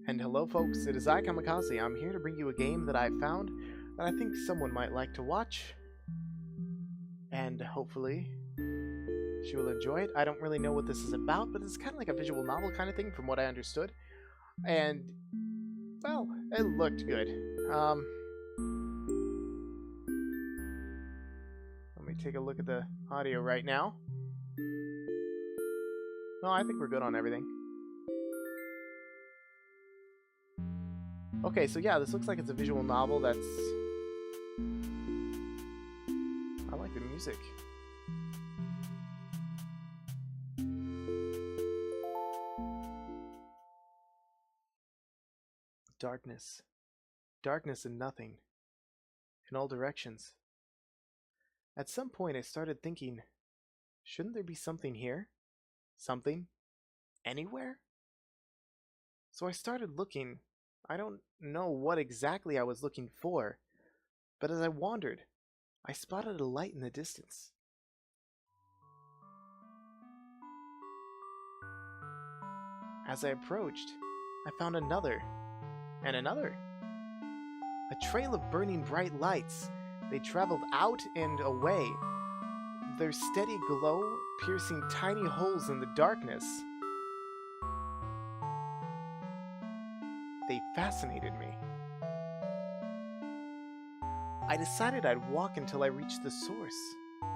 And hello folks, it is I, Kamikaze. I'm here to bring you a game that I found that I think someone might like to watch. And hopefully she will enjoy it. I don't really know what this is about, but it's kind of like a visual novel kind of thing from what I understood. And, well, it looked good. Let me take a look at the audio right now. No, I think we're good on everything. Okay, so yeah, this looks like it's a visual novel that's... I like the music. Darkness. Darkness and nothing. In all directions. At some point I started thinking, shouldn't there be something here? Something? Anywhere? So I started looking. I don't know what exactly I was looking for, but as I wandered, I spotted a light in the distance. As I approached, I found another, and another. A trail of burning bright lights. They traveled out and away, their steady glow piercing tiny holes in the darkness. They fascinated me. I decided I'd walk until I reached the source. I'm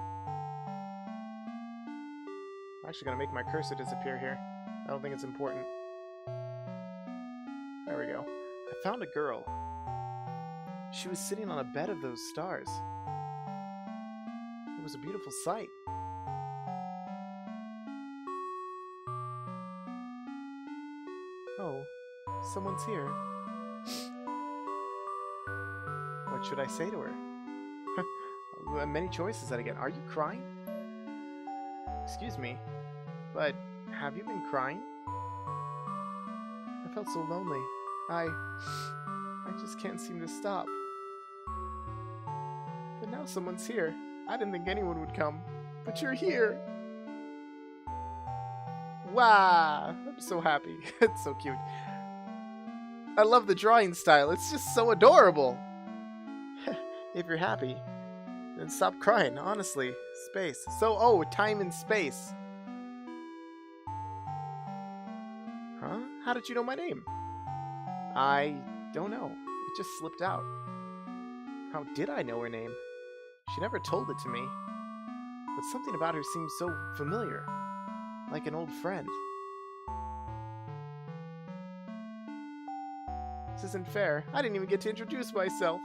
actually going to make my cursor disappear here. I don't think it's important. There we go. I found a girl. She was sitting on a bed of those stars. It was a beautiful sight. Oh, someone's here. What should I say to her? Many choices that I get. Are you crying? Excuse me, but have you been crying? I felt so lonely. I just can't seem to stop. But now someone's here. I didn't think anyone would come, but you're here. Wow, I'm so happy. It's so cute. I love the drawing style. It's just so adorable. If you're happy, then stop crying. Honestly, space. So, time and space. Huh? How did you know my name? I don't know. It just slipped out. How did I know her name? She never told it to me. But something about her seemed so familiar. Like an old friend. This isn't fair. I didn't even get to introduce myself.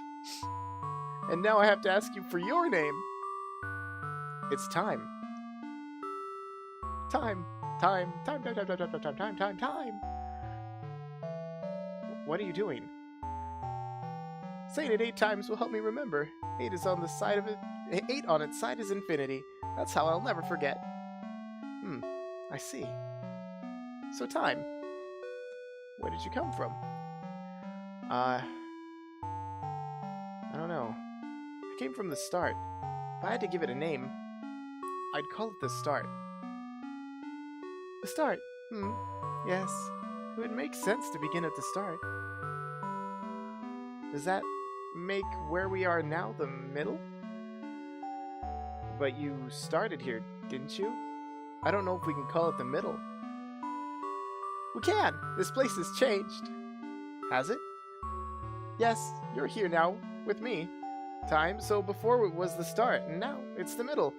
And now I have to ask you for your name. It's time. Time. Time. Time. Time. Time. Time. Time. Time. Time. Time. Time. What are you doing? Saying it 8 times will help me remember. 8 is on the side of it. 8 on its side is infinity. That's how I'll never forget. I see. So time. Where did you come from? I don't know. I came from the start. If I had to give it a name, I'd call it the start. The start? Yes. It would make sense to begin at the start. Does that make where we are now the middle? But you started here, didn't you? I don't know if we can call it the middle. We can! This place has changed. Has it? Yes, you're here now, with me. Time, so before it was the start, and now it's the middle.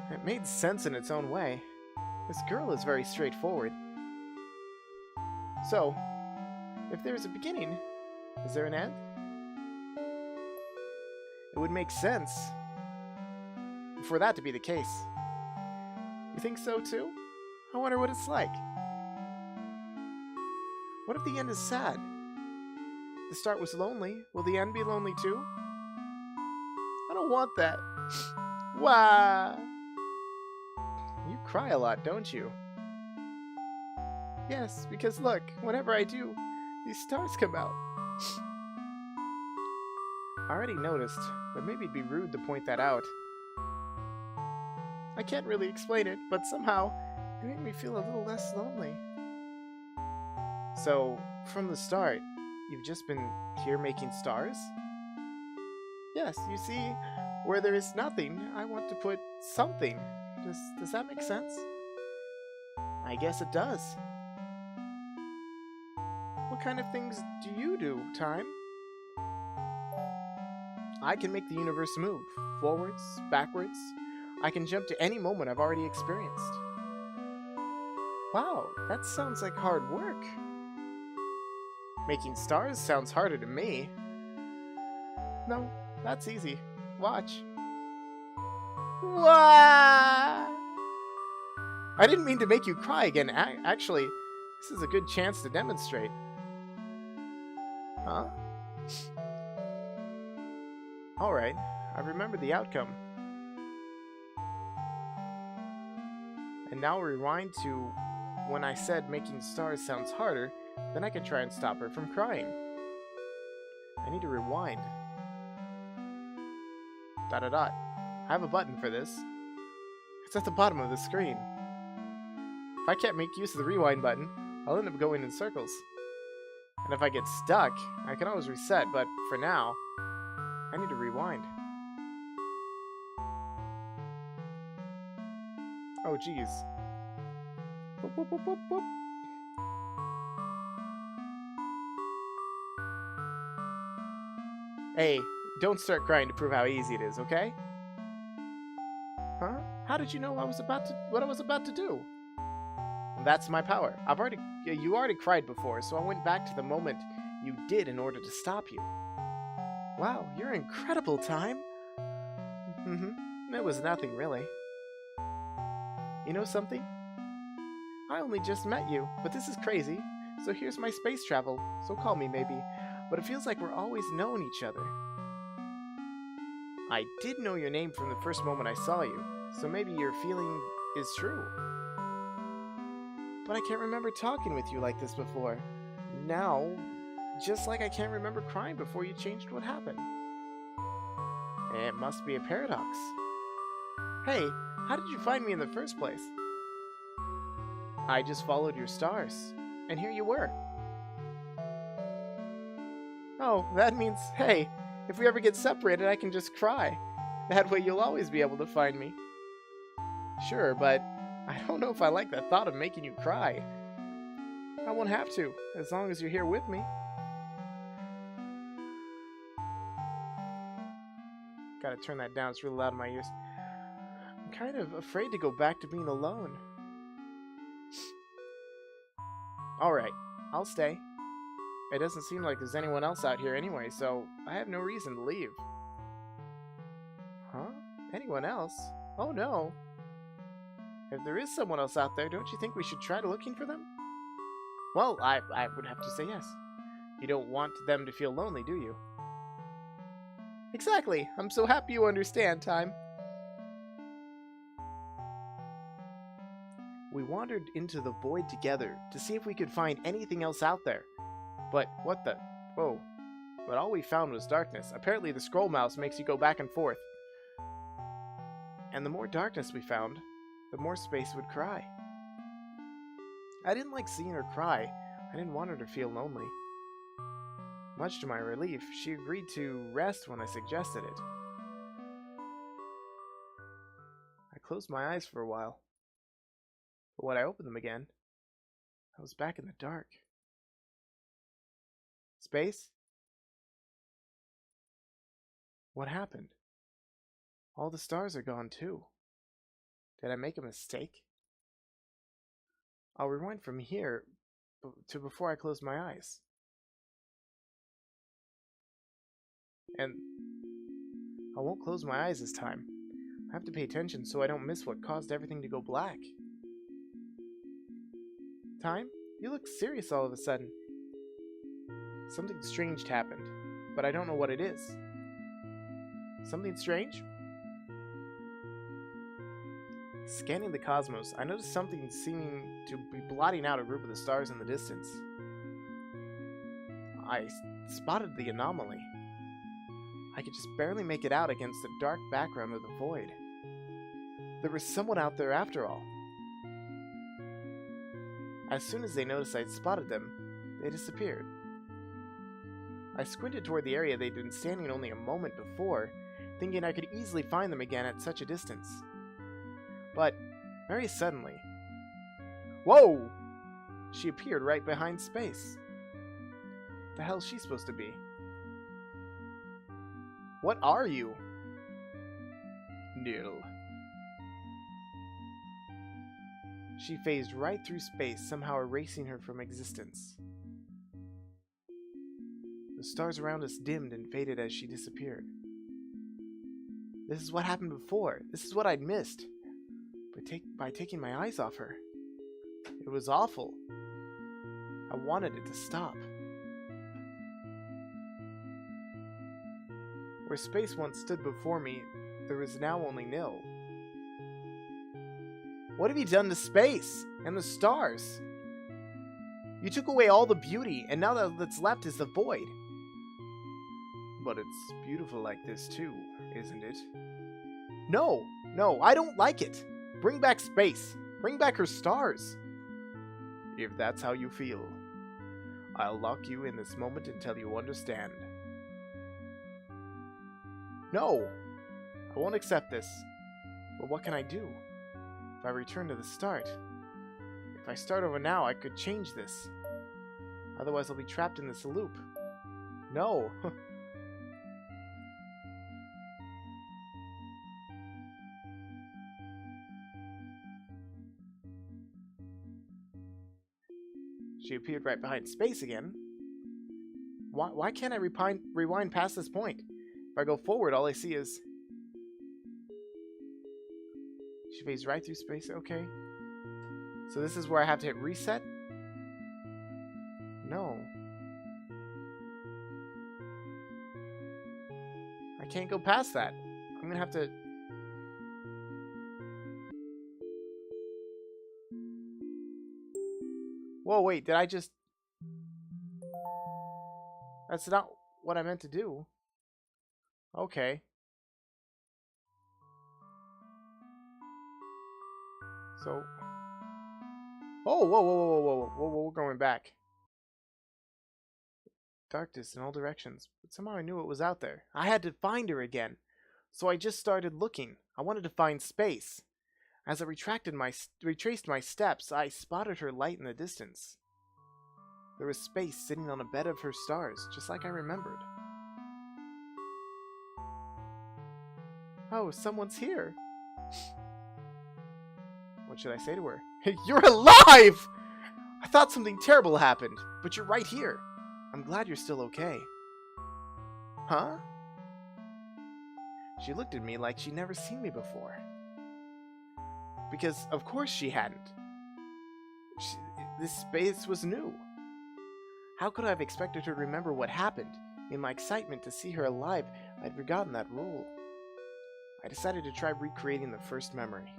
It made sense in its own way. This girl is very straightforward. So, if there's a beginning, is there an end? It would make sense for that to be the case. You think so too? I wonder what it's like. What if the end is sad? The start was lonely. Will the end be lonely too? I don't want that. Wow. You cry a lot, don't you? Yes, because look, whenever I do, these stars come out. I already noticed, but maybe it'd be rude to point that out. I can't really explain it, but somehow, it made me feel a little less lonely. So, from the start, you've just been here making stars? Yes, you see, where there is nothing, I want to put something. Does that make sense? I guess it does. What kind of things do you do, Time? I can make the universe move, forwards, backwards. I can jump to any moment I've already experienced. Wow, that sounds like hard work. Making stars sounds harder to me. No, that's easy. Watch. Wah! I didn't mean to make you cry again. Actually, this is a good chance to demonstrate. Huh? Alright, I remember the outcome. And now rewind to when I said making stars sounds harder, then I can try and stop her from crying. I need to rewind. Dot. I have a button for this. It's at the bottom of the screen. If I can't make use of the rewind button, I'll end up going in circles. And if I get stuck, I can always reset, but for now, I need to rewind. Oh, geez. Boop, boop, boop, boop, boop. Hey, don't start crying to prove how easy it is, okay? Huh? How did you know what I was about to do? That's my power. You already cried before, so I went back to the moment you did in order to stop you. Wow, you're incredible, Time. It was nothing, really. You know something? I only just met you, but this is crazy. So here's my space travel, so call me maybe. But it feels like we're always known each other. I did know your name from the first moment I saw you, so maybe your feeling is true. But I can't remember talking with you like this before. Now, just like I can't remember crying before you changed what happened. It must be a paradox. Hey, how did you find me in the first place? I just followed your stars, and here you were. Oh, that means, hey, if we ever get separated, I can just cry. That way you'll always be able to find me. Sure, but I don't know if I like the thought of making you cry. I won't have to, as long as you're here with me. Gotta turn that down, it's really loud in my ears. I'm kind of afraid to go back to being alone. Alright, I'll stay. It doesn't seem like there's anyone else out here anyway, so I have no reason to leave. Huh? Anyone else? Oh no. If there is someone else out there, don't you think we should try looking for them? Well, I would have to say yes. You don't want them to feel lonely, do you? Exactly. I'm so happy you understand, Time. We wandered into the void together to see if we could find anything else out there. But what the... Whoa. But all we found was darkness. Apparently the scroll mouse makes you go back and forth. And the more darkness we found, the more Space would cry. I didn't like seeing her cry. I didn't want her to feel lonely. Much to my relief, she agreed to rest when I suggested it. I closed my eyes for a while. But when I opened them again, I was back in the dark. Space? What happened? All the stars are gone too. Did I make a mistake? I'll rewind from here to before I close my eyes. And I won't close my eyes this time. I have to pay attention so I don't miss what caused everything to go black. Time? You look serious all of a sudden. Something strange happened, but I don't know what it is. Something strange? Scanning the cosmos, I noticed something seeming to be blotting out a group of the stars in the distance. I spotted the anomaly. I could just barely make it out against the dark background of the void. There was someone out there after all. As soon as they noticed I'd spotted them, They disappeared. I squinted toward the area they'd been standing in only a moment before, thinking I could easily find them again at such a distance. But, very suddenly... Whoa! She appeared right behind Space. The hell's she supposed to be? What are you? Nil. She phased right through Space, somehow erasing her from existence. The stars around us dimmed and faded as she disappeared. This is what happened before. This is what I'd missed. By taking my eyes off her. It was awful. I wanted it to stop. Where Space once stood before me, there was now only Nil. What have you done to Space and the stars? You took away all the beauty, and now that's left is the void. But it's beautiful like this too, isn't it? No, I don't like it. Bring back Space. Bring back her stars. If that's how you feel, I'll lock you in this moment until you understand. No, I won't accept this. But what can I do? If I return to the start, if I start over now, I could change this. Otherwise, I'll be trapped in this loop. No. She appeared right behind Space again. Why can't I rewind past this point? If I go forward, all I see is... She phased right through Space. Okay. So this is where I have to hit reset? No. I can't go past that. I'm gonna have to... Whoa, wait, did I just... That's not what I meant to do. Okay. So... Oh, whoa, we're going back. Darkness in all directions, but somehow I knew it was out there. I had to find her again. So I just started looking. I wanted to find Space. As I retraced my steps, I spotted her light in the distance. There was Space sitting on a bed of her stars, just like I remembered. Oh, someone's here. What should I say to her? You're alive! I thought something terrible happened, but you're right here. I'm glad you're still okay. Huh? She looked at me like she'd never seen me before. Because, of course, she hadn't. This Space was new. How could I have expected her to remember what happened? In my excitement to see her alive, I'd forgotten that rule. I decided to try recreating the first memory.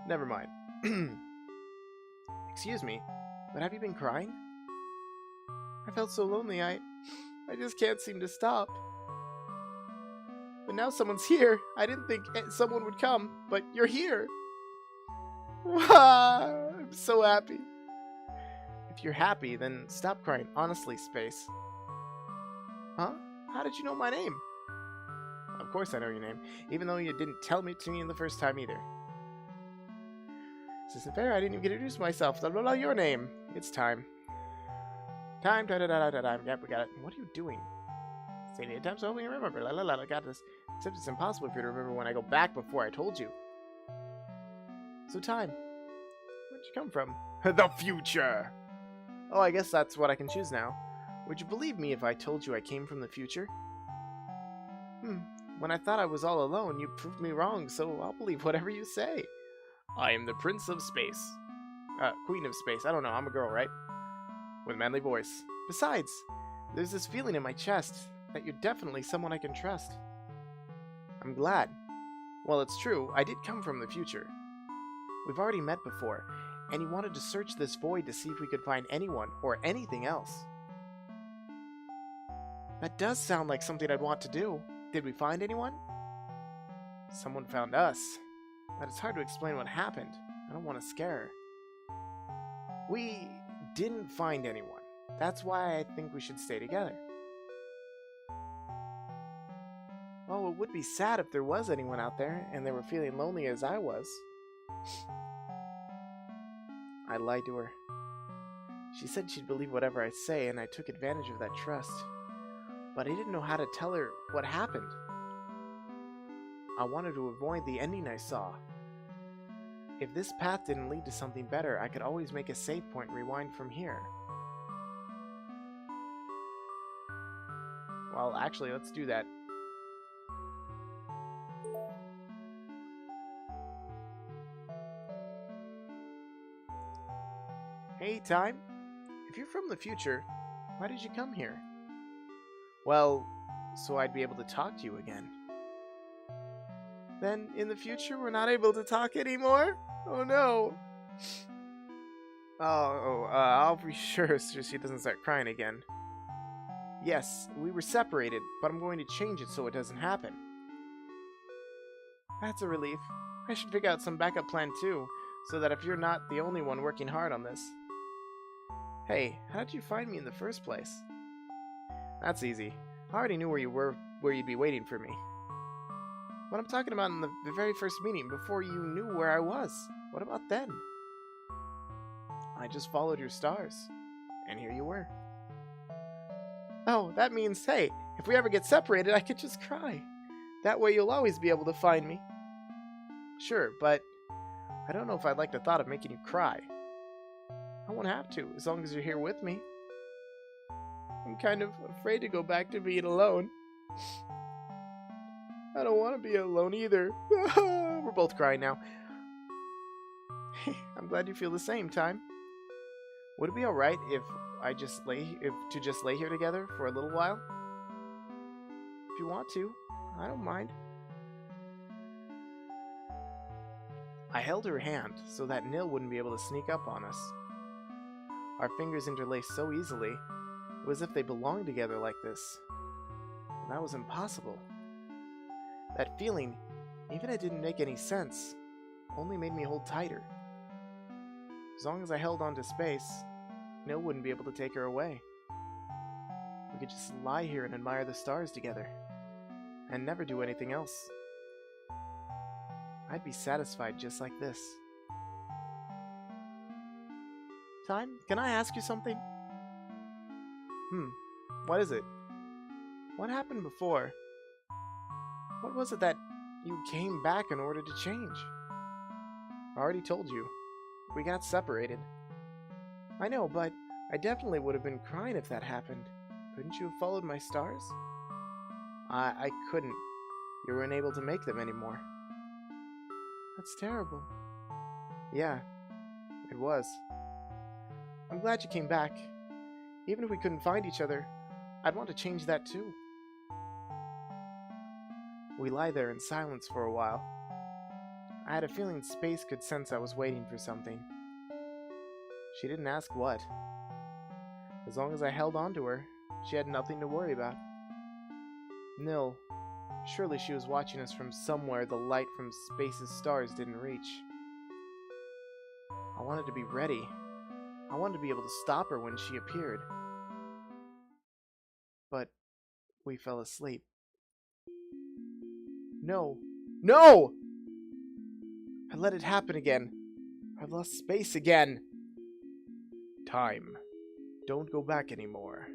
Never mind. Excuse me, but have you been crying? I felt so lonely, I just can't seem to stop. But now someone's here. I didn't think someone would come, but you're here. I'm so happy. If you're happy, then stop crying. Honestly, Space. Huh? How did you know my name? Of course I know your name, even though you didn't tell me to me the first time either. This isn't fair. I didn't even get to introduce myself. Blah, blah, blah, your name. It's time. Time. Da, da, da, da, da. Yep, we got it. What are you doing? Say it 8 times so hoping you remember. La la la, I got this. Except it's impossible for you to remember when I go back before I told you. So time. Where'd you come from? The future! Oh, I guess that's what I can choose now. Would you believe me if I told you I came from the future? When I thought I was all alone, you proved me wrong, so I'll believe whatever you say. I am the Prince of Space. Queen of Space. I don't know, I'm a girl, right? With a manly voice. Besides, there's this feeling in my chest that you're definitely someone I can trust. I'm glad. Well, it's true, I did come from the future. We've already met before, and you wanted to search this void to see if we could find anyone or anything else. That does sound like something I'd want to do. Did we find anyone? Someone found us. But it's hard to explain what happened. I don't want to scare her. We didn't find anyone. That's why I think we should stay together. Well, it would be sad if there was anyone out there and they were feeling lonely as I was. I lied to her. She said she'd believe whatever I say, and I took advantage of that trust. But I didn't know how to tell her what happened. I wanted to avoid the ending I saw. If this path didn't lead to something better, I could always make a save point and rewind from here. Well, actually, let's do that. Hey, Time. If you're from the future, why did you come here? Well, so I'd be able to talk to you again. Then, in the future, we're not able to talk anymore? Oh no! I'll be sure so she doesn't start crying again. Yes, we were separated, but I'm going to change it so it doesn't happen. That's a relief. I should figure out some backup plan too, so that if you're not the only one working hard on this. Hey, how did you find me in the first place? That's easy. I already knew where you were, where you'd be waiting for me. What I'm talking about in the very first meeting, before you knew where I was. What about then? I just followed your stars, and here you were. Oh, that means, hey, if we ever get separated, I could just cry. That way you'll always be able to find me. Sure, but I don't know if I'd like the thought of making you cry. I won't have to, as long as you're here with me. I'm kind of afraid to go back to being alone. I don't want to be alone either. We're both crying now. I'm glad you feel the same, Time. Would it be alright if to just lay here together for a little while? If you want to, I don't mind. I held her hand so that Nil wouldn't be able to sneak up on us. Our fingers interlaced so easily, it was as if they belonged together like this. And that was impossible. That feeling, even if it didn't make any sense, only made me hold tighter. As long as I held on to space, Nil wouldn't be able to take her away. We could just lie here and admire the stars together, and never do anything else. I'd be satisfied just like this. Time, can I ask you something? What is it? What happened before? What was it that you came back in order to change? I already told you. We got separated. I know, but I definitely would have been crying if that happened. Couldn't you have followed my stars? I couldn't. You weren't able to make them anymore. That's terrible. Yeah, it was. I'm glad you came back. Even if we couldn't find each other, I'd want to change that too. We lie there in silence for a while. I had a feeling space could sense I was waiting for something. She didn't ask what. As long as I held on to her, she had nothing to worry about. Nil, surely she was watching us from somewhere the light from space's stars didn't reach. I wanted to be ready. I wanted to be able to stop her when she appeared. But we fell asleep. No! No! I let it happen again. I lost space again. Time. Don't go back anymore.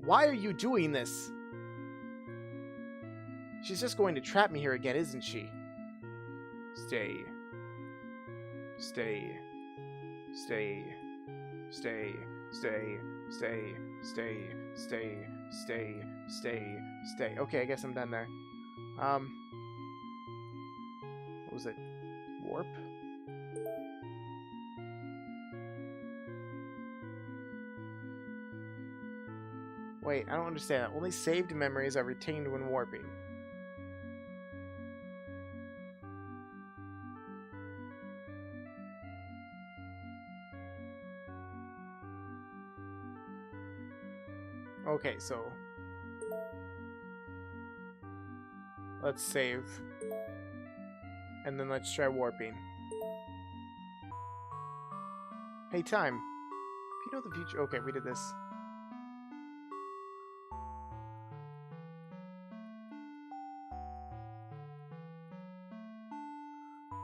Why are you doing this? She's just going to trap me here again, isn't she? Stay. Stay. Stay. Stay. Stay. Stay. Stay. Stay. Stay. Stay. Stay. Okay, I guess I'm done there. What was it? Warp? Wait, I don't understand. Only saved memories are retained when warping. Okay, so let's save. And then let's try warping. Hey, Time. If you know the future... Okay, we did this.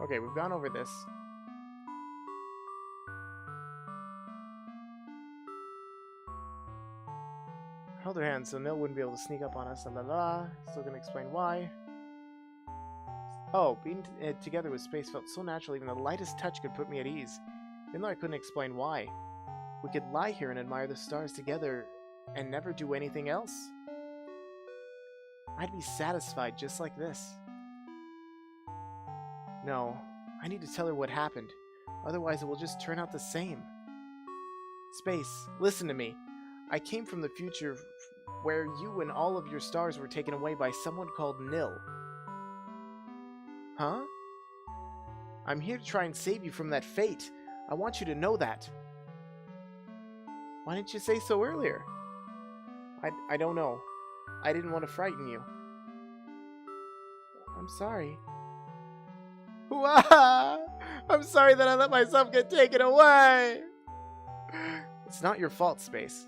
Okay, we've gone over this. Held her hand so Nil wouldn't be able to sneak up on us. La la la. Still gonna explain why. Oh, being together with space felt so natural, even the lightest touch could put me at ease. Even though I couldn't explain why. We could lie here and admire the stars together and never do anything else. I'd be satisfied just like this. No, I need to tell her what happened. Otherwise it will just turn out the same. Space, listen to me. I came from the future where you and all of your stars were taken away by someone called Nil. Huh? I'm here to try and save you from that fate. I want you to know that. Why didn't you say so earlier? I don't know. I didn't want to frighten you. I'm sorry. Wah! I'm sorry that I let myself get taken away. It's not your fault, Space.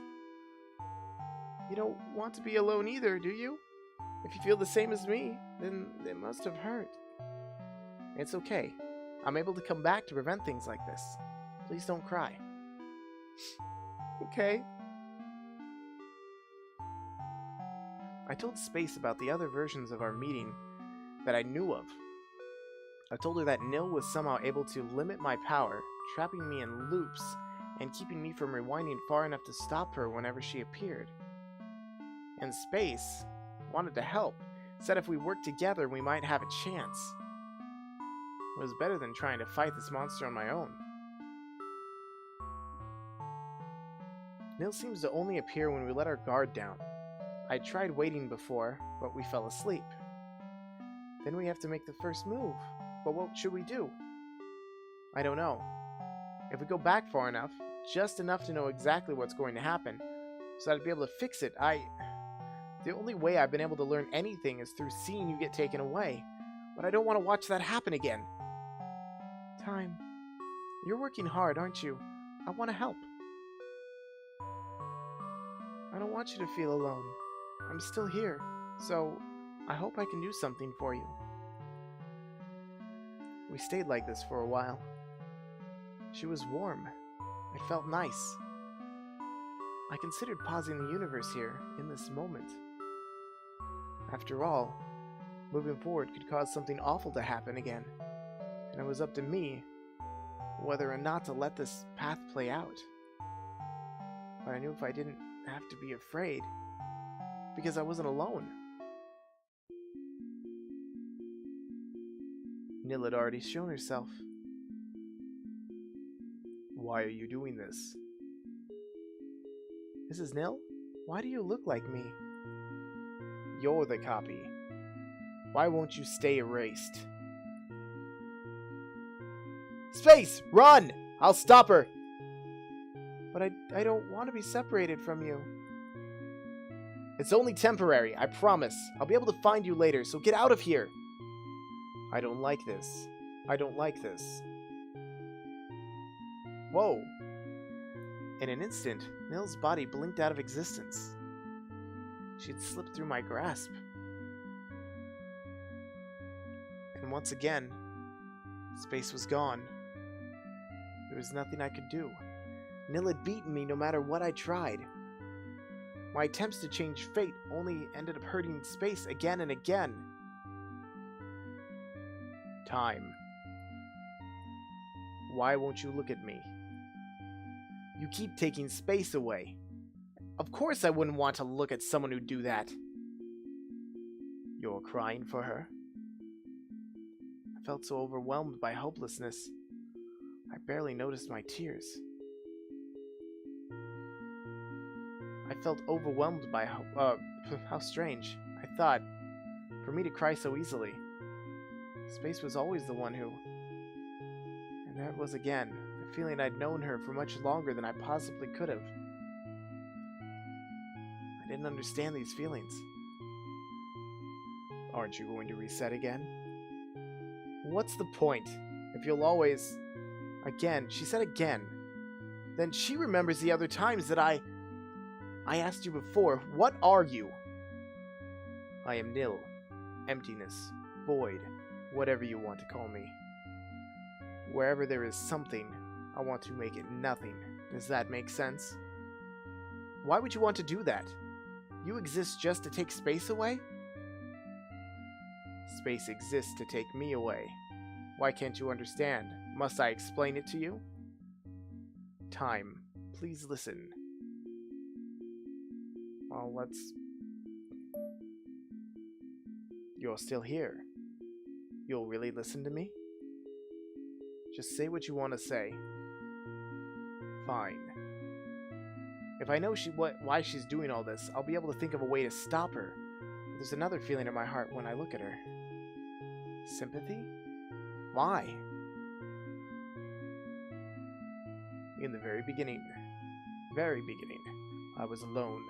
You don't want to be alone either, do you? If you feel the same as me, then it must have hurt. It's okay. I'm able to come back to prevent things like this. Please don't cry. Okay. I told Space about the other versions of our meeting that I knew of. I told her that Nil was somehow able to limit my power, trapping me in loops and keeping me from rewinding far enough to stop her whenever she appeared. And Space wanted to help, said if we worked together we might have a chance. It was better than trying to fight this monster on my own. Nil seems to only appear when we let our guard down. I tried waiting before, but we fell asleep. Then we have to make the first move. But what should we do? I don't know. If we go back far enough, just enough to know exactly what's going to happen, so I'd be able to fix it, the only way I've been able to learn anything is through seeing you get taken away. But I don't want to watch that happen again. Time. You're working hard, aren't you? I want to help. I don't want you to feel alone. I'm still here, so I hope I can do something for you. We stayed like this for a while. She was warm. It felt nice. I considered pausing the universe here, in this moment. After all, moving forward could cause something awful to happen again, and it was up to me whether or not to let this path play out. But I knew if I didn't have to be afraid, because I wasn't alone. Nil had already shown herself. Why are you doing this? Mrs. Nil, why do you look like me? You're the copy. Why won't you stay erased? Space! Run! I'll stop her! But I don't want to be separated from you. It's only temporary, I promise. I'll be able to find you later, so get out of here! I don't like this. I don't like this. Whoa! In an instant, Nil's body blinked out of existence. She'd slipped through my grasp. And once again, Space was gone. There was nothing I could do. Nil had beaten me no matter what I tried. My attempts to change fate only ended up hurting Space again and again. Time. Why won't you look at me? You keep taking Space away. Of course I wouldn't want to look at someone who'd do that. You're crying for her? I felt so overwhelmed by hopelessness, I barely noticed my tears. I felt overwhelmed by how strange. I thought, for me to cry so easily. Space was always the one who... And there it was again, the feeling I'd known her for much longer than I possibly could have. I didn't understand these feelings. Aren't you going to reset again? What's the point? If you'll always... Again, she said again. Then she remembers the other times that I asked you before, what are you? I am nil, emptiness, void, whatever you want to call me. Wherever there is something, I want to make it nothing. Does that make sense? Why would you want to do that? You exist just to take space away? Space exists to take me away. Why can't you understand? Must I explain it to you? Time, please listen. Well, let's... You're still here. You'll really listen to me? Just say what you want to say. Fine. If I know why she's doing all this, I'll be able to think of a way to stop her. But there's another feeling in my heart when I look at her. Sympathy? Why? In the very beginning, I was alone.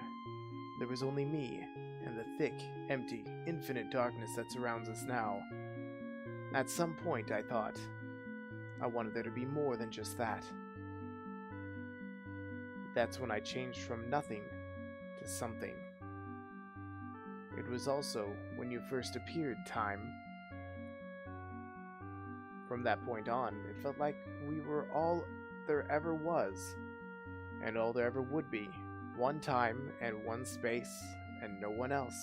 There was only me, and the thick, empty, infinite darkness that surrounds us now. At some point, I thought, I wanted there to be more than just that. That's when I changed from nothing to something. It was also when you first appeared, Time. From that point on, it felt like we were all there ever was, and all there ever would be. One time and one space, and no one else.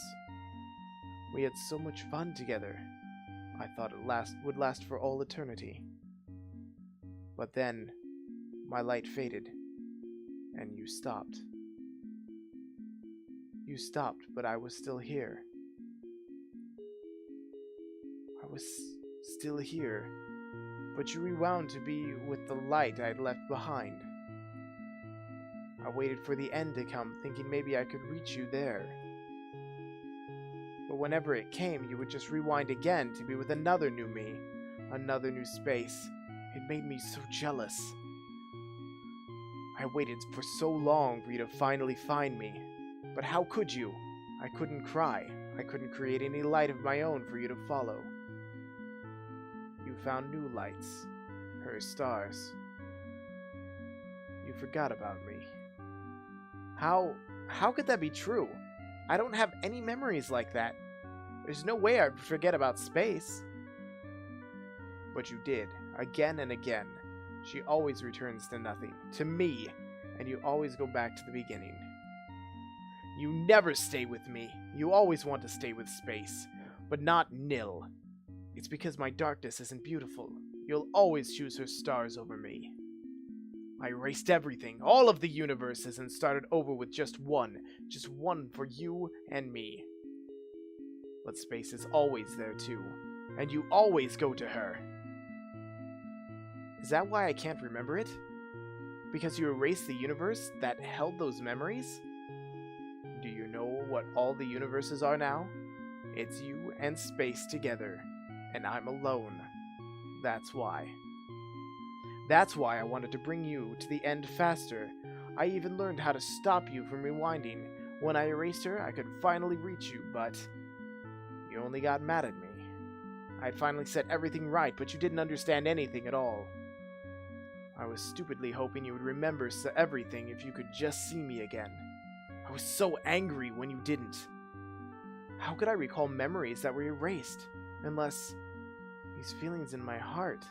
We had so much fun together. I thought it would last for all eternity. But then, my light faded, and you stopped. You stopped, but I was still here. I was still here, but you rewound to be with the light I'd left behind. I waited for the end to come, thinking maybe I could reach you there. But whenever it came, you would just rewind again to be with another new me, another new space. It made me so jealous. I waited for so long for you to finally find me. But how could you? I couldn't cry. I couldn't create any light of my own for you to follow. You found new lights, her stars. You forgot about me. How could that be true? I don't have any memories like that. There's no way I'd forget about space. But you did, again and again. She always returns to nothing, to me, and you always go back to the beginning. You never stay with me. You always want to stay with space, but not nil. It's because my darkness isn't beautiful. You'll always choose her stars over me. I erased everything, all of the universes, and started over with just one for you and me. But space is always there too, and you always go to her. Is that why I can't remember it? Because you erased the universe that held those memories? Do you know what all the universes are now? It's you and space together, and I'm alone. That's why. That's why I wanted to bring you to the end faster. I even learned how to stop you from rewinding. When I erased her, I could finally reach you, but you only got mad at me. I had finally set everything right, but you didn't understand anything at all. I was stupidly hoping you would remember everything if you could just see me again. I was so angry when you didn't. How could I recall memories that were erased, unless these feelings in my heart?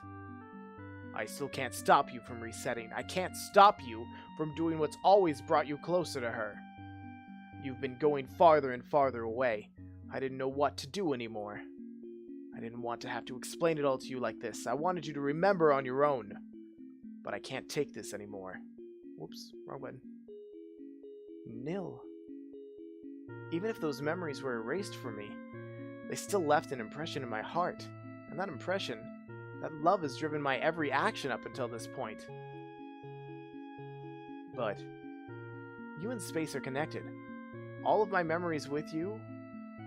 I still can't stop you from resetting. I can't stop you from doing what's always brought you closer to her. You've been going farther and farther away. I didn't know what to do anymore. I didn't want to have to explain it all to you like this. I wanted you to remember on your own. But I can't take this anymore. Whoops, wrong button. Nil. Even if those memories were erased from me, they still left an impression in my heart. And that impression, that love has driven my every action up until this point. But you and space are connected. All of my memories with you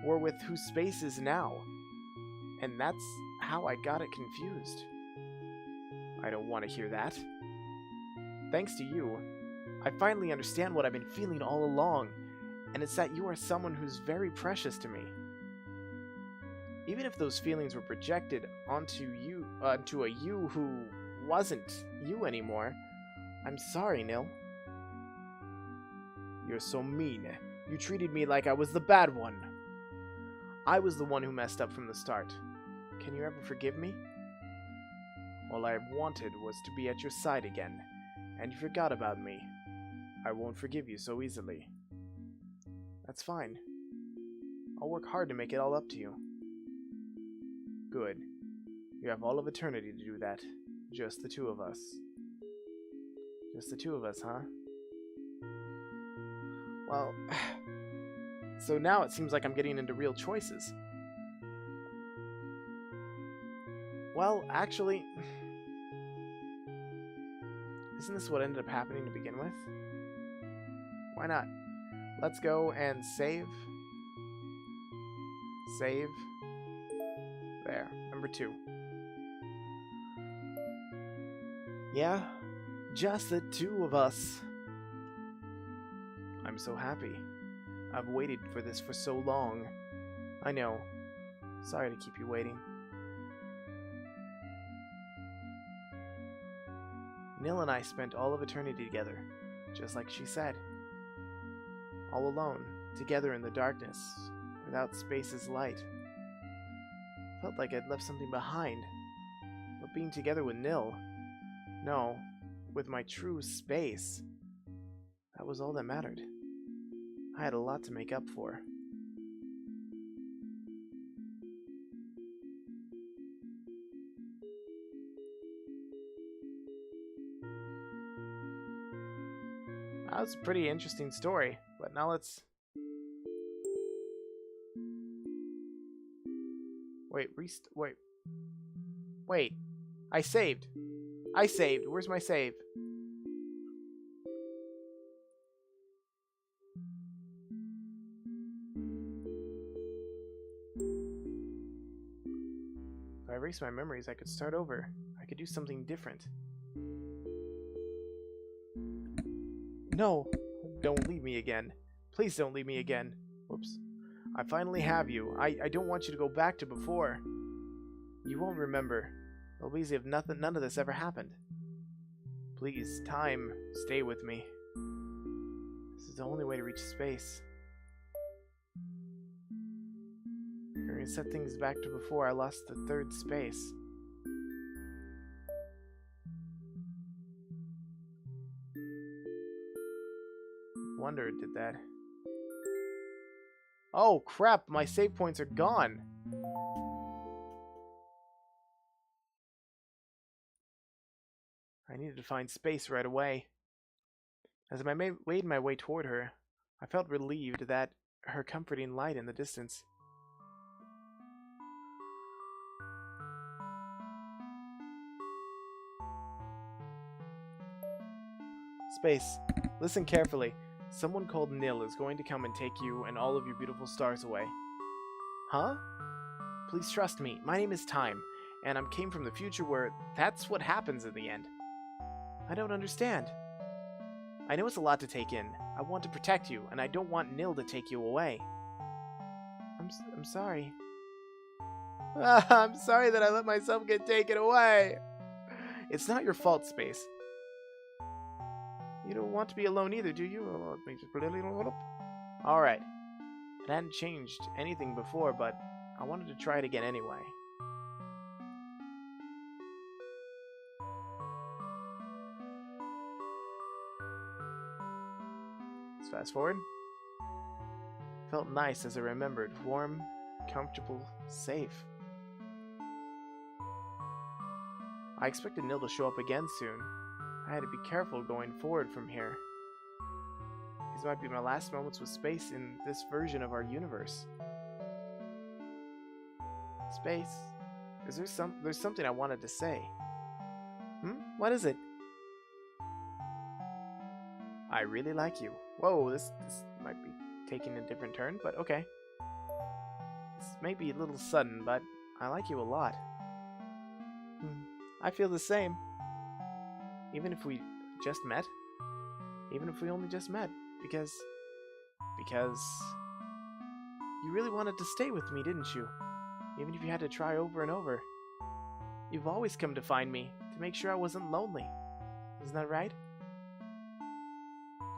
were with who space is now. And that's how I got it confused. I don't want to hear that. Thanks to you, I finally understand what I've been feeling all along, and it's that you are someone who's very precious to me. Even if those feelings were projected onto a you who wasn't you anymore, I'm sorry, Nil. You're so mean. You treated me like I was the bad one. I was the one who messed up from the start. Can you ever forgive me? All I wanted was to be at your side again, and you forgot about me. I won't forgive you so easily. That's fine. I'll work hard to make it all up to you. Good. You have all of eternity to do that. Just the two of us. Just the two of us, huh? Well, so now it seems like I'm getting into real choices. Well, actually, isn't this what ended up happening to begin with? Why not? Let's go and save. Save. There. Number 2. Yeah, just the two of us. I'm so happy. I've waited for this for so long. I know. Sorry to keep you waiting. Nil and I spent all of eternity together, just like she said. All alone, together in the darkness, without space's light. Felt like I'd left something behind. But being together with Nil, no, with my true space, that was all that mattered. I had a lot to make up for. That was a pretty interesting story, but now let's... Wait. I saved. Where's my save? If I erase my memories, I could start over. I could do something different. No! Don't leave me again. Please don't leave me again. Whoops. I finally have you. I don't want you to go back to before. You won't remember. It'll be easy if none of this ever happened. Please, time, stay with me. This is the only way to reach space. We're gonna set things back to before I lost the third space. Wonder it did that. Oh crap, my save points are gone. I needed to find space right away. As I made my way toward her, I felt relieved that her comforting light in the distance. Space, listen carefully. Someone called Nil is going to come and take you and all of your beautiful stars away. Huh? Please trust me. My name is Time, and I came from the future where that's what happens in the end. I don't understand. I know it's a lot to take in. I want to protect you, and I don't want Nil to take you away. I'm sorry. I'm sorry that I let myself get taken away. It's not your fault, Space. You don't want to be alone either, do you? Alright. It hadn't changed anything before, but I wanted to try it again anyway. Let's fast forward. Felt nice as I remembered. Warm, comfortable, safe. I expected Nil to show up again soon. I had to be careful going forward from here. These might be my last moments with Space in this version of our universe. Space, there's something I wanted to say. What is it? I really like you. Whoa, this might be taking a different turn, but okay. This may be a little sudden, but I like you a lot. I feel the same. Even if we just met? Even if we only just met? Because you really wanted to stay with me, didn't you? Even if you had to try over and over. You've always come to find me, to make sure I wasn't lonely. Isn't that right?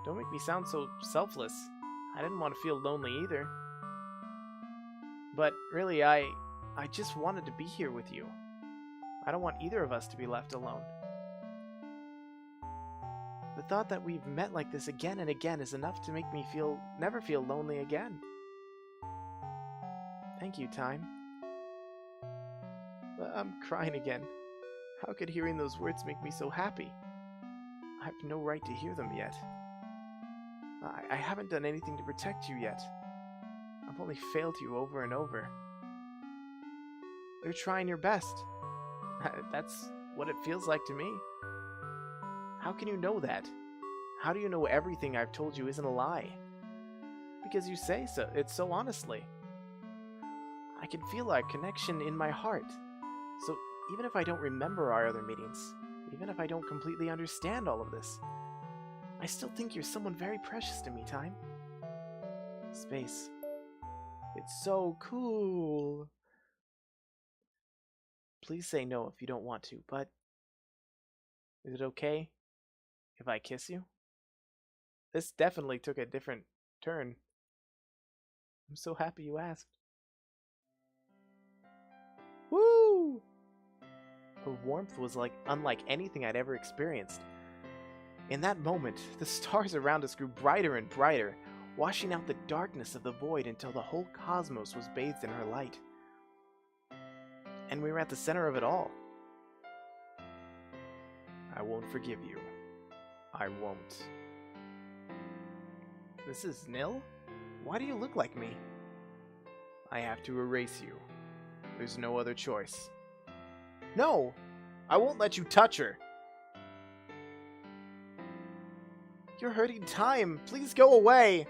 Don't make me sound so selfless. I didn't want to feel lonely either. But really, I just wanted to be here with you. I don't want either of us to be left alone. The thought that we've met like this again and again is enough to make me never feel lonely again. Thank you, Time. I'm crying again. How could hearing those words make me so happy? I have no right to hear them yet. I haven't done anything to protect you yet. I've only failed you over and over. You're trying your best. That's what it feels like to me. How can you know that? How do you know everything I've told you isn't a lie? Because you say so. It's so honestly. I can feel our connection in my heart. So even if I don't remember our other meetings, even if I don't completely understand all of this, I still think you're someone very precious to me, Time. Space. It's so cool. Please say no if you don't want to, but is it okay if I kiss you? This definitely took a different turn. I'm so happy you asked. Woo! Her warmth was unlike anything I'd ever experienced. In that moment, the stars around us grew brighter and brighter, washing out the darkness of the void until the whole cosmos was bathed in her light. And we were at the center of it all. I won't forgive you. I won't. This is Nil? Why do you look like me? I have to erase you. There's no other choice. No! I won't let you touch her! You're hurting Time! Please go away!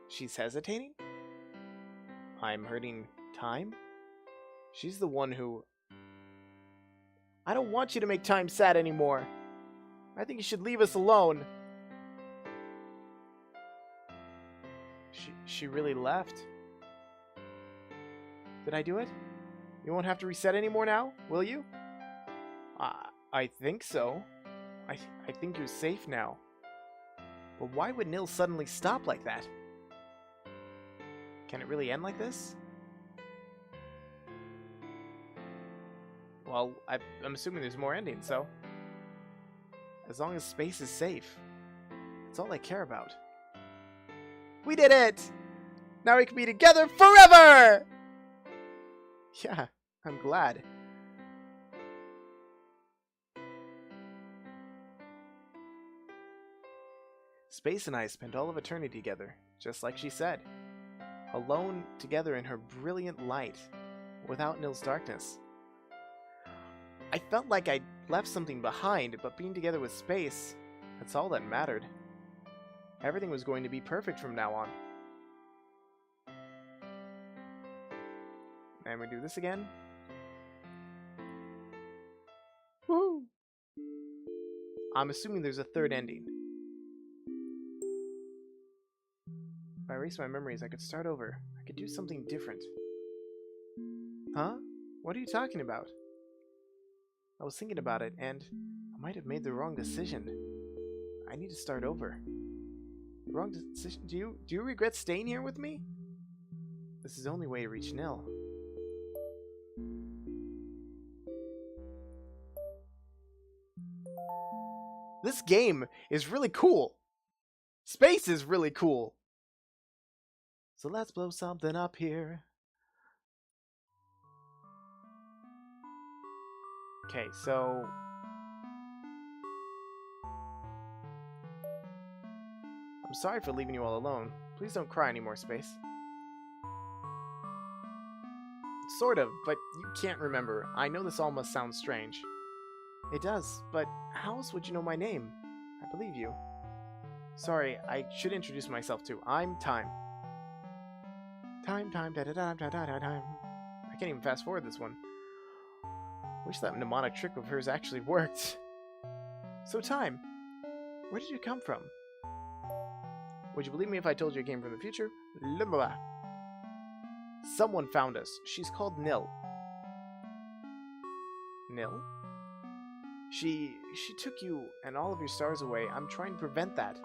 She's hesitating? I'm hurting Time? She's the one who... I don't want you to make Time sad anymore. I think you should leave us alone. She really left. Did I do it? You won't have to reset anymore now, will you? I think so. I think you're safe now. But why would Nil suddenly stop like that? Can it really end like this? Well, I'm assuming there's more endings, so... As long as space is safe, that's all I care about. We did it! Now we can be together forever! Yeah, I'm glad. Space and I spent all of eternity together, just like she said. Alone together in her brilliant light, without Nil's darkness. I felt like I'd left something behind, but being together with Space, that's all that mattered. Everything was going to be perfect from now on. And we do this again. Woo! I'm assuming there's a third ending. If I erase my memories, I could start over. I could do something different. Huh? What are you talking about? I was thinking about it, and I might have made the wrong decision. I need to start over. The wrong decision? Do you regret staying here with me? This is the only way to reach Nil. This game is really cool. Space is really cool. So let's blow something up here. Okay, so... I'm sorry for leaving you all alone. Please don't cry anymore, Space. Sort of, but you can't remember. I know this all must sound strange. It does, but how else would you know my name? I believe you. Sorry, I should introduce myself too. I'm Time. Time, time, da-da-da-da-da-da-time. I can't even fast forward this one. Wish that mnemonic trick of hers actually worked. So, Time, where did you come from? Would you believe me if I told you I came from the future? Blah, blah, blah. Someone found us. She's called Nil. Nil? She took you and all of your stars away. I'm trying to prevent that.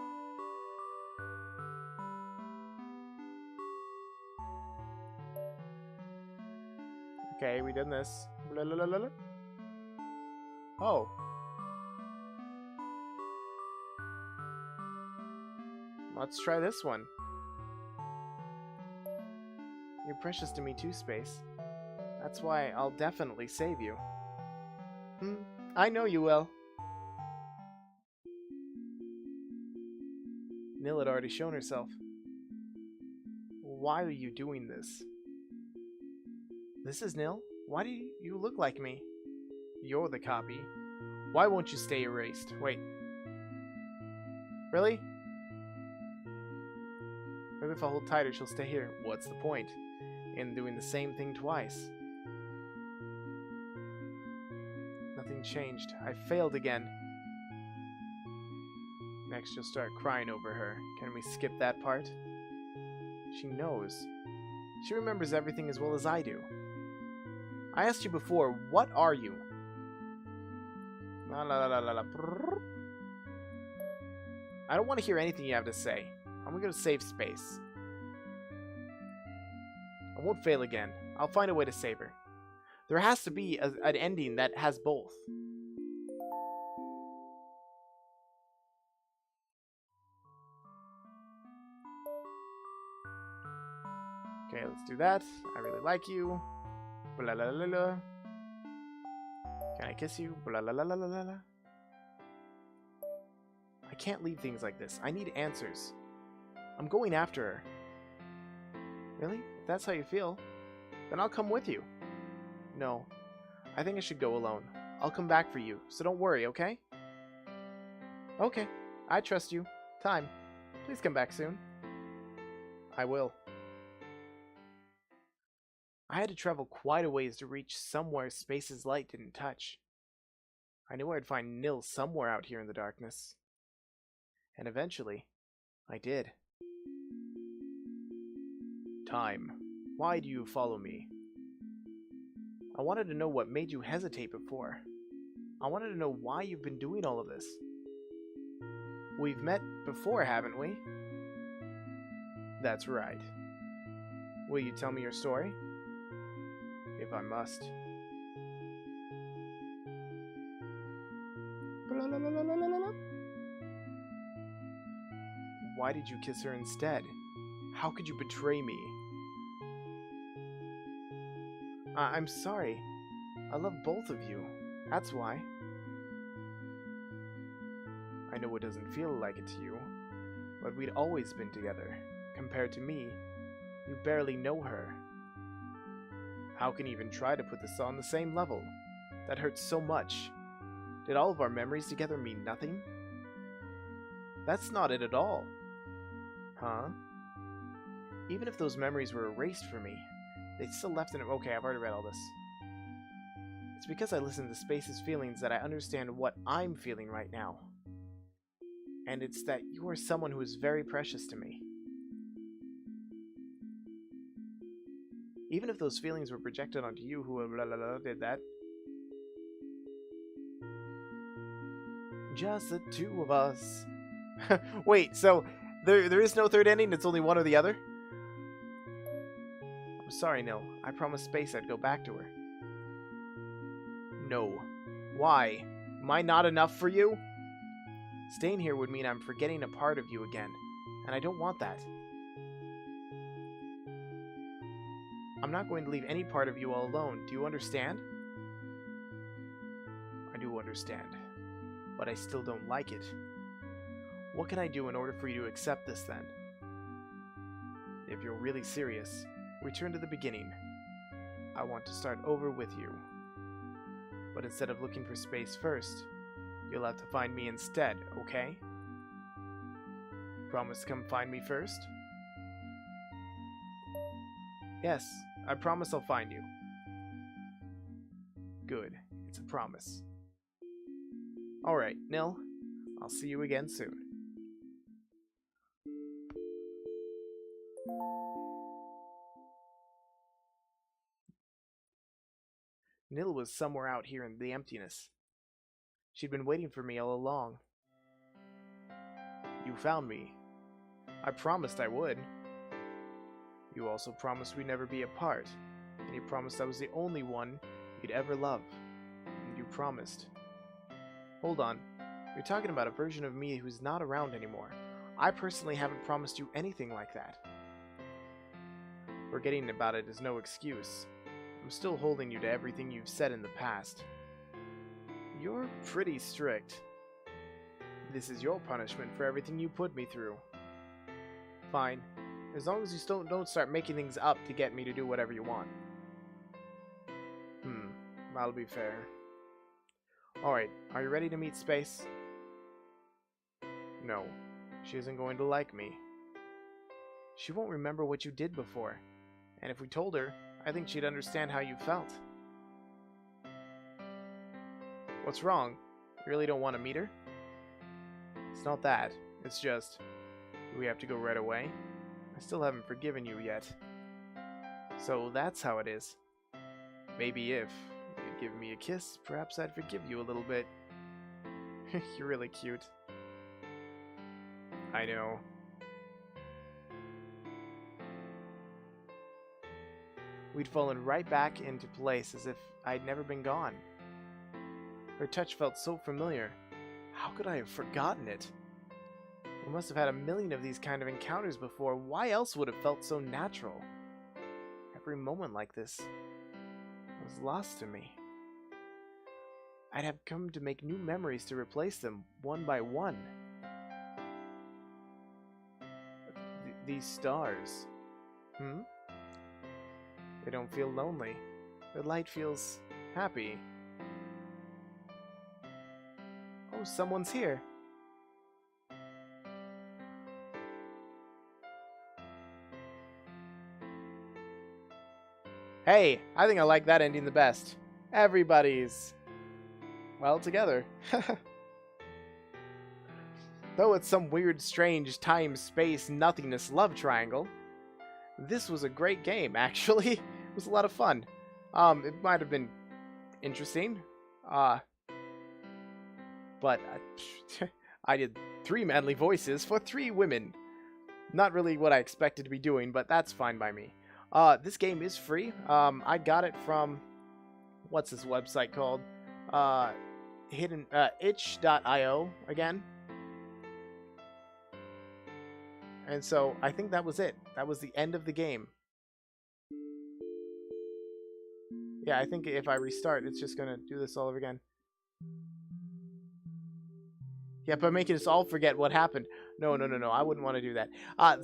Okay, we done this. Blah, blah, blah, blah. Oh. Let's try this one. You're precious to me too, Space. That's why I'll definitely save you. I know you will. Nil had already shown herself. Why are you doing this? This is Nil? Why do you look like me? You're the copy. Why won't you stay erased? Wait. Really? Maybe if I hold tighter, she'll stay here. What's the point in doing the same thing twice? Nothing changed. I failed again. Next, you'll start crying over her. Can we skip that part? She knows. She remembers everything as well as I do. I asked you before, what are you? La la la la la. I don't want to hear anything you have to say. I'm gonna go to save Space. I won't fail again. I'll find a way to save her. There has to be an ending that has both. Okay, let's do that. I really like you. Blah, la, la, la. Can I kiss you? Blah, la, la, la, la, la. I can't leave things like this. I need answers. I'm going after her. Really? If that's how you feel, then I'll come with you. No. I think I should go alone. I'll come back for you, so don't worry, okay? Okay. I trust you. Time. Please come back soon. I will. I had to travel quite a ways to reach somewhere Space's light didn't touch. I knew I'd find Nil somewhere out here in the darkness. And eventually, I did. Time. Why do you follow me? I wanted to know what made you hesitate before. I wanted to know why you've been doing all of this. We've met before, haven't we? That's right. Will you tell me your story? If I must. Why did you kiss her instead? How could you betray me? I'm sorry. I love both of you. That's why. I know it doesn't feel like it to you, but we'd always been together. Compared to me, you barely know her. How can you even try to put this on the same level? That hurts so much. Did all of our memories together mean nothing? That's not it at all. Huh? Even if those memories were erased for me, they still left in it. Okay, I've already read all this. It's because I listen to Space's feelings that I understand what I'm feeling right now. And it's that you are someone who is very precious to me. Even if those feelings were projected onto you who did that. Just the two of us. Wait, so there is no third ending? It's only one or the other? I'm sorry, Nil. I promised Space I'd go back to her. No. Why? Am I not enough for you? Staying here would mean I'm forgetting a part of you again, and I don't want that. I'm not going to leave any part of you all alone. Do you understand? I do understand, but I still don't like it. What can I do in order for you to accept this, then? If you're really serious, return to the beginning. I want to start over with you. But instead of looking for Space first, you'll have to find me instead, okay? Promise to come find me first? Yes, I promise I'll find you. Good, it's a promise. Alright, Nil, I'll see you again soon. Nil was somewhere out here in the emptiness. She'd been waiting for me all along. You found me. I promised I would. You also promised we'd never be apart, and you promised I was the only one you'd ever love. And you promised. Hold on. You're talking about a version of me who's not around anymore. I personally haven't promised you anything like that. Forgetting about it is no excuse. I'm still holding you to everything you've said in the past. You're pretty strict. This is your punishment for everything you put me through. Fine. As long as you don't start making things up to get me to do whatever you want. That'll be fair. Alright, are you ready to meet Space? No, she isn't going to like me. She won't remember what you did before, and if we told her, I think she'd understand how you felt. What's wrong? You really don't want to meet her? It's not that, it's just, do we have to go right away? I still haven't forgiven you yet. So that's how it is. Maybe if you'd give me a kiss, perhaps I'd forgive you a little bit. You're really cute. I know. We'd fallen right back into place as if I'd never been gone. Her touch felt so familiar. How could I have forgotten it? We must have had a million of these kind of encounters before. Why else would it have felt so natural? Every moment like this was lost to me. I'd have come to make new memories to replace them, one by one. These stars. They don't feel lonely. The light feels happy. Oh, someone's here. Hey, I think I like that ending the best. Everybody's, well, together. Though it's some weird, strange, time-space, nothingness love triangle, this was a great game, actually. It was a lot of fun. It might have been interesting. But I did 3 manly voices for 3 women. Not really what I expected to be doing, but that's fine by me. This game is free. I got it from, what's this website called? itch.io again. And so I think that was it. That was the end of the game. Yeah, I think if I restart, it's just gonna do this all over again. Yep, I'm making us all forget what happened. No, I wouldn't want to do that.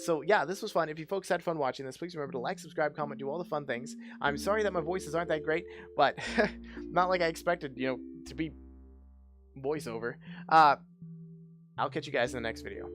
So yeah, this was fun. If you folks had fun watching this, please remember to like, subscribe, comment, do all the fun things. I'm sorry that my voices aren't that great, but not like I expected, to be voiceover. I'll catch you guys in the next video.